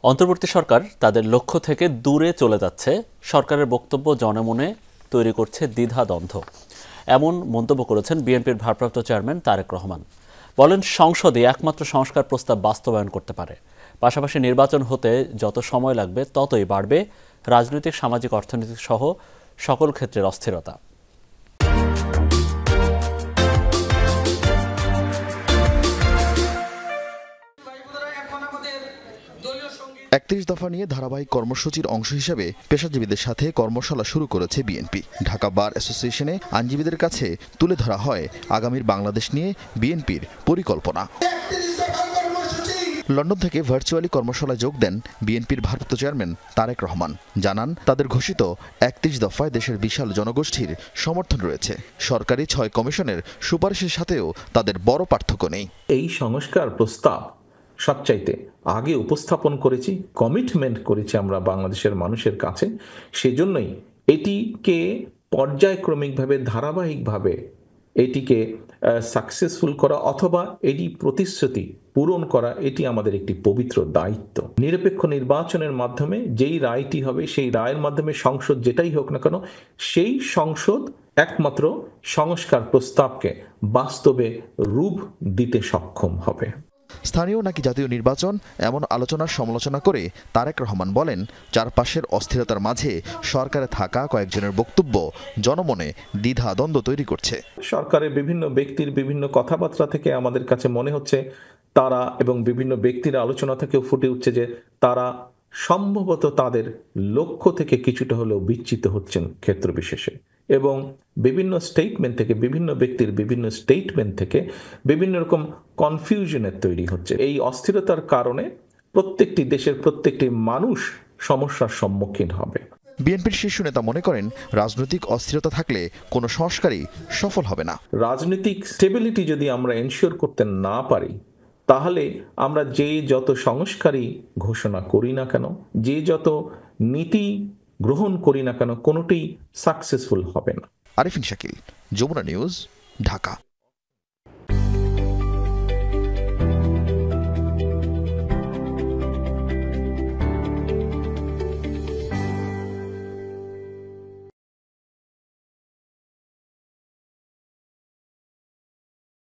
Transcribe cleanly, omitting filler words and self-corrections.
অন্তর্বর্তী সরকার তাদের লক্ষ্য থেকে দূরে চলে যাচ্ছে, সরকারের বক্তব্য জনমনে তৈরি করছে দ্বিধাদ্বন্দ্ব। এমন মন্তব্য করেছেন বিএনপির ভারপ্রাপ্ত চেয়ারম্যান তারেক রহমান। বলেন, সংসদে একমাত্র সংস্কার প্রস্তাব বাস্তবায়ন করতে পারে। পাশাপাশি নির্বাচন হতে যত সময় লাগবে ততই বাড়বে রাজনৈতিক, সামাজিক, অর্থনৈতিক সহ সকল ক্ষেত্রের অস্থিরতা। ৩১ দফা নিয়ে ধারাবাহিক কর্মসূচির অংশ হিসেবে পেশাজীবীদের সাথে কর্মশালা শুরু করেছে বিএনপি। ঢাকা বার অ্যাসোসিয়েশনে আইনজীবীদের কাছে তুলে ধরা হয় আগামীর বাংলাদেশ নিয়ে বিএনপির পরিকল্পনা। লন্ডন থেকে ভার্চুয়ালি কর্মশালায় যোগ দেন বিএনপির ভারপ্রাপ্ত চেয়ারম্যান তারেক রহমান। জানান, তাদের ঘোষিত ৩১ দফায় দেশের বিশাল জনগোষ্ঠীর সমর্থন রয়েছে। সরকারি ৬ কমিশনের সুপারিশের সাথেও তাদের বড় পার্থক্য নেই। এই সংস্কার প্রস্তাব সবচাইতে আগে উপস্থাপন করেছি, কমিটমেন্ট করেছি আমরা বাংলাদেশের মানুষের কাছে। সেজন্যই এটিকে পর্যায়ক্রমিকভাবে, ধারাবাহিকভাবে এটিকে সাকসেসফুল করা অথবা এটি প্রতিশ্রুতি পূরণ করা, এটি আমাদের একটি পবিত্র দায়িত্ব। নিরপেক্ষ নির্বাচনের মাধ্যমে যেই রায়টি হবে, সেই রায়ের মাধ্যমে সংসদ যেটাই হোক না কেন, সেই সংসদ একমাত্র সংস্কার প্রস্তাবকে বাস্তবে রূপ দিতে সক্ষম হবে। স্থানীয় নাকি জাতীয় নির্বাচন, এমন আলোচনার সমালোচনা করে তারেক রহমান বলেন, চারপাশের অস্থিরতার মাঝে সরকারে থাকা কয়েকজনের বক্তব্য জনমনে দ্বিধা দ্বন্দ্ব তৈরি করছে। সরকারের বিভিন্ন ব্যক্তির বিভিন্ন কথাবার্তা থেকে আমাদের কাছে মনে হচ্ছে তারা, এবং বিভিন্ন ব্যক্তির আলোচনা থেকেও ফুটে উঠছে যে তারা সম্ভবত তাদের লক্ষ্য থেকে কিছুটা হলেও বিচ্যুত হচ্ছেন ক্ষেত্র বিশেষে, এবং বিভিন্ন স্টেটমেন্ট থেকে, বিভিন্ন ব্যক্তির বিভিন্ন স্টেটমেন্ট থেকে বিভিন্ন রকম কনফিউশনের তৈরি হচ্ছে। এই অস্থিরতার কারণে প্রত্যেকটি দেশের প্রত্যেকটি মানুষ সমস্যার সম্মুখীন হবে। বিএনপির শীর্ষ নেতা মনে করেন, রাজনৈতিক অস্থিরতা থাকলে কোনো সংস্কারই সফল হবে না। রাজনৈতিক স্টেবিলিটি যদি আমরা এনশিওর করতে না পারি, তাহলে আমরা যে যত সংস্কারই ঘোষণা করি না কেন, যে যত নীতি গ্রহণ করি না কেন, কোনোটি সাকসেসফুল হবে না। আরিফিন শাকিল, যমুনা নিউজ, ঢাকা।